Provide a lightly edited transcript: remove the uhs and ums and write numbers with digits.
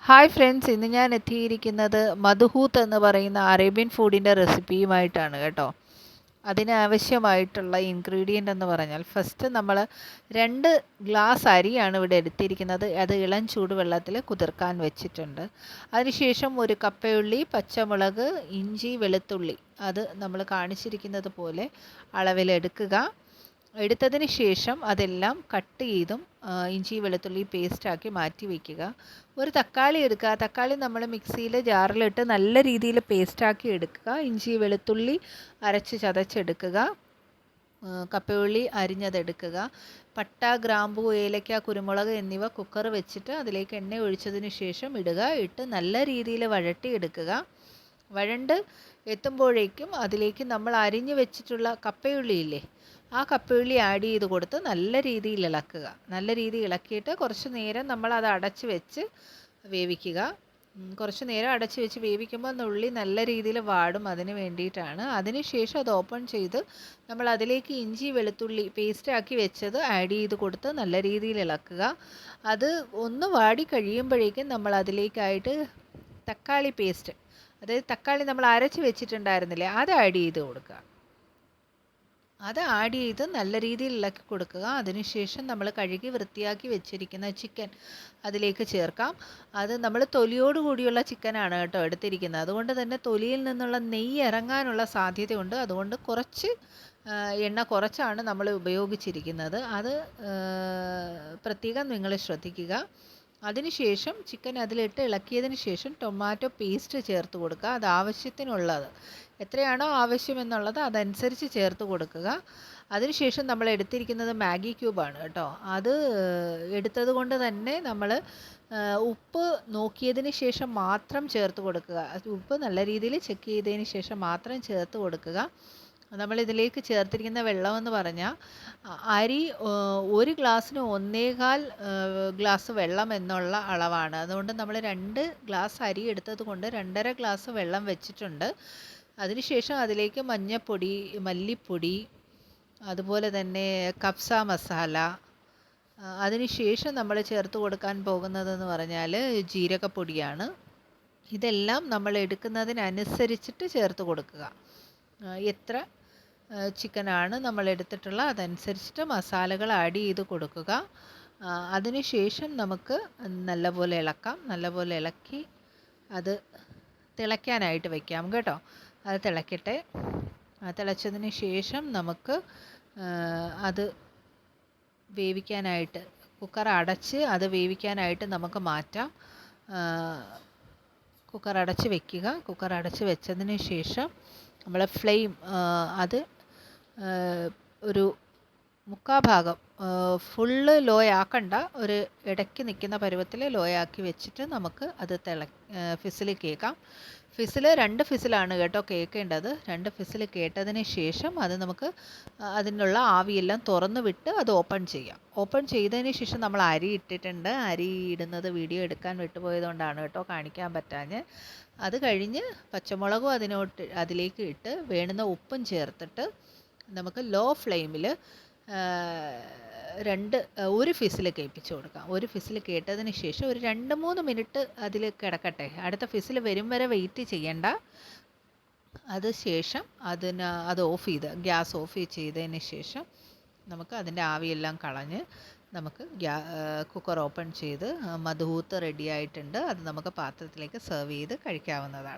Hi friends, ഇന്ന് ഞാൻ എത്തിയിരിക്കുന്നത് മധുഹൂത്ത് എന്ന് പറയുന്ന അറേബ്യൻ ഫുഡിൻ്റെ റെസിപ്പിയുമായിട്ടാണ് കേട്ടോ. അതിനാവശ്യമായിട്ടുള്ള ഇൻഗ്രീഡിയൻ്റ് എന്ന് പറഞ്ഞാൽ, ഫസ്റ്റ് നമ്മൾ 2 ഗ്ലാസ് അരിയാണ് ഇവിടെ എടുത്തിരിക്കുന്നത്. അത് ഇളം ചൂടുവെള്ളത്തിൽ കുതിർക്കാൻ വെച്ചിട്ടുണ്ട്. അതിനുശേഷം ഒരു കപ്പയുള്ളി, പച്ചമുളക്, ഇഞ്ചി, വെളുത്തുള്ളി അത് നമ്മൾ കാണിച്ചിരിക്കുന്നത് പോലെ അളവിലെടുക്കുക. എടുത്തതിന് ശേഷം അതെല്ലാം കട്ട് ചെയ്തും ഇഞ്ചി വെളുത്തുള്ളി പേസ്റ്റാക്കി മാറ്റി വയ്ക്കുക. ഒരു തക്കാളി എടുക്കുക. തക്കാളി നമ്മൾ മിക്സിയിൽ ജാറിലിട്ട് നല്ല രീതിയിൽ പേസ്റ്റാക്കി എടുക്കുക. ഇഞ്ചി വെളുത്തുള്ളി അരച്ച് ചതച്ചെടുക്കുക. കപ്പയുള്ളി അരിഞ്ഞതെടുക്കുക. പട്ട, ഗ്രാമ്പൂ, ഏലക്ക, കുരുമുളക് എന്നിവ കുക്കർ വെച്ചിട്ട് അതിലേക്ക് എണ്ണ ഒഴിച്ചതിന് ശേഷം ഇടുക. ഇട്ട് നല്ല രീതിയിൽ വഴട്ടിയെടുക്കുക. വഴണ്ട് എത്തുമ്പോഴേക്കും അതിലേക്ക് നമ്മൾ അരിഞ്ഞു വെച്ചിട്ടുള്ള കപ്പയുള്ളിയില്ലേ, ആ കപ്പയുള്ളി ആഡ് ചെയ്ത് കൊടുത്ത് നല്ല രീതിയിൽ ഇളക്കുക. നല്ല രീതിയിൽ ഇളക്കിയിട്ട് കുറച്ച് നേരം നമ്മൾ അത് അടച്ച് വെച്ച് വേവിക്കുക. കുറച്ച് നേരം അടച്ച് വെച്ച് വേവിക്കുമ്പോൾ ഉള്ളി നല്ല രീതിയിൽ വാടും, അതിന് വേണ്ടിയിട്ടാണ്. അതിനുശേഷം അത് ഓപ്പൺ ചെയ്ത് നമ്മൾ അതിലേക്ക് ഇഞ്ചി വെളുത്തുള്ളി പേസ്റ്റാക്കി വെച്ചത് ആഡ് ചെയ്ത് കൊടുത്ത് നല്ല രീതിയിൽ ഇളക്കുക. അത് ഒന്ന് വാടി കഴിയുമ്പോഴേക്കും നമ്മൾ അതിലേക്കായിട്ട് തക്കാളി പേസ്റ്റ്, അതായത് തക്കാളി നമ്മൾ അരച്ച് വെച്ചിട്ടുണ്ടായിരുന്നില്ലേ, അത് ആഡ് ചെയ്ത് കൊടുക്കുക. അത് ആഡ് ചെയ്ത് നല്ല രീതിയിൽ ഇളക്കി കൊടുക്കുക. അതിനുശേഷം നമ്മൾ കഴുകി വൃത്തിയാക്കി വെച്ചിരിക്കുന്ന ചിക്കൻ അതിലേക്ക് ചേർക്കാം. അത് നമ്മൾ തൊലിയോട് കൂടിയുള്ള ചിക്കനാണ് കേട്ടോ എടുത്തിരിക്കുന്നത്. അതുകൊണ്ട് തന്നെ തൊലിയിൽ നിന്നുള്ള നെയ്യ് ഇറങ്ങാനുള്ള സാധ്യതയുണ്ട്. അതുകൊണ്ട് കുറച്ച് എണ്ണ കുറച്ചാണ് നമ്മൾ ഉപയോഗിച്ചിരിക്കുന്നത്. അത് പ്രത്യേകം നിങ്ങൾ ശ്രദ്ധിക്കുക. അതിനുശേഷം ചിക്കൻ അതിലിട്ട് ഇളക്കിയതിന് ശേഷം ടൊമാറ്റോ പേസ്റ്റ് ചേർത്ത് കൊടുക്കുക. അത് ആവശ്യത്തിനുള്ളത്, എത്രയാണോ ആവശ്യമെന്നുള്ളത് അതനുസരിച്ച് ചേർത്ത് കൊടുക്കുക. അതിനുശേഷം നമ്മൾ എടുത്തിരിക്കുന്നത് മാഗി ക്യൂബാണ് കേട്ടോ. അത് എടുത്തത് കൊണ്ട് തന്നെ നമ്മൾ ഉപ്പ് നോക്കിയതിന് ശേഷം മാത്രം ചേർത്ത് കൊടുക്കുക. ഉപ്പ് നല്ല രീതിയിൽ ചെക്ക് ചെയ്തതിന് ശേഷം മാത്രം ചേർത്ത് കൊടുക്കുക. നമ്മളിതിലേക്ക് ചേർത്തിരിക്കുന്ന വെള്ളമെന്ന് പറഞ്ഞാൽ അരി 1 ഗ്ലാസ്സിന് 1.25 ഗ്ലാസ് വെള്ളം എന്നുള്ള അളവാണ്. അതുകൊണ്ട് നമ്മൾ 2 ഗ്ലാസ് അരി എടുത്തത് കൊണ്ട് 2.5 ഗ്ലാസ് വെള്ളം വെച്ചിട്ടുണ്ട്. അതിനുശേഷം അതിലേക്ക് മഞ്ഞൾപ്പൊടി, മല്ലിപ്പൊടി, അതുപോലെ തന്നെ കബ്സ മസാല, അതിനുശേഷം നമ്മൾ ചേർത്ത് കൊടുക്കാൻ പോകുന്നതെന്ന് പറഞ്ഞാൽ ജീരകപ്പൊടിയാണ്. ഇതെല്ലാം നമ്മൾ എടുക്കുന്നതിനനുസരിച്ചിട്ട് ചേർത്ത് കൊടുക്കുക. എത്ര ചിക്കനാണ് നമ്മൾ എടുത്തിട്ടുള്ളത് അതനുസരിച്ചിട്ട് മസാലകൾ ആഡ് ചെയ്ത് കൊടുക്കുക. അതിനുശേഷം നമുക്ക് നല്ലപോലെ ഇളക്കാം. നല്ലപോലെ ഇളക്കി അത് തിളയ്ക്കാനായിട്ട് വയ്ക്കാം കേട്ടോ. അത് തിളയ്ക്കട്ടെ. തിളച്ചതിന് ശേഷം നമുക്ക് അത് വേവിക്കാനായിട്ട് കുക്കർ അടച്ച് അത് വേവിക്കാനായിട്ട് നമുക്ക് മാറ്റാം. കുക്കർ അടച്ച് വെക്കുക. കുക്കർ അടച്ച് വെച്ചതിന് ശേഷം നമ്മൾ ഫ്ലെയിം അത് ഒരു 3/4 ഭാഗം ഫുള്ള് ലോ ആക്കണ്ട, ഒരു ഇടയ്ക്ക് നിൽക്കുന്ന പരുവത്തിൽ ലോ ആക്കി വെച്ചിട്ട് നമുക്ക് അത് ഫിസിൽ കേൾക്കാം. 2 ഫിസിലാണ് കേട്ടോ കേൾക്കേണ്ടത്. 2 ഫിസിൽ കേട്ടതിന് ശേഷം അത് നമുക്ക് അതിനുള്ള ആവിയെല്ലാം തുറന്ന് വിട്ട് അത് ഓപ്പൺ ചെയ്യാം. ഓപ്പൺ ചെയ്തതിന് ശേഷം നമ്മൾ അരി ഇട്ടിട്ടുണ്ട്. അരി ഇടുന്നത് വീഡിയോ എടുക്കാൻ വിട്ടുപോയതുകൊണ്ടാണ് കേട്ടോ കാണിക്കാൻ പറ്റാഞ്ഞ്. അത് കഴിഞ്ഞ് പച്ചമുളകും അതിലേക്ക് ഇട്ട് വേണ്ടുന്ന ഉപ്പും ചേർത്തിട്ട് നമുക്ക് ലോ ഫ്ലെയിമിൽ 1 ഫിസിൽ കേൾപ്പിച്ച് കൊടുക്കാം. 1 ഫിസിൽ കേട്ടതിന് ശേഷം ഒരു 2-3 മിനിറ്റ് അതിൽ കിടക്കട്ടെ. അടുത്ത ഫിസിൽ വരും വരെ വെയിറ്റ് ചെയ്യണ്ട. അത് ശേഷം അത് ഗ്യാസ് ഓഫ് ചെയ്തതിന് ശേഷം നമുക്ക് അതിൻ്റെ ആവിയെല്ലാം കളഞ്ഞ് നമുക്ക് കുക്കർ ഓപ്പൺ ചെയ്ത് മധുഹൂത്ത് റെഡി ആയിട്ടുണ്ട്. അത് നമുക്ക് പാത്രത്തിലേക്ക് സെർവ് ചെയ്ത് കഴിക്കാവുന്നതാണ്.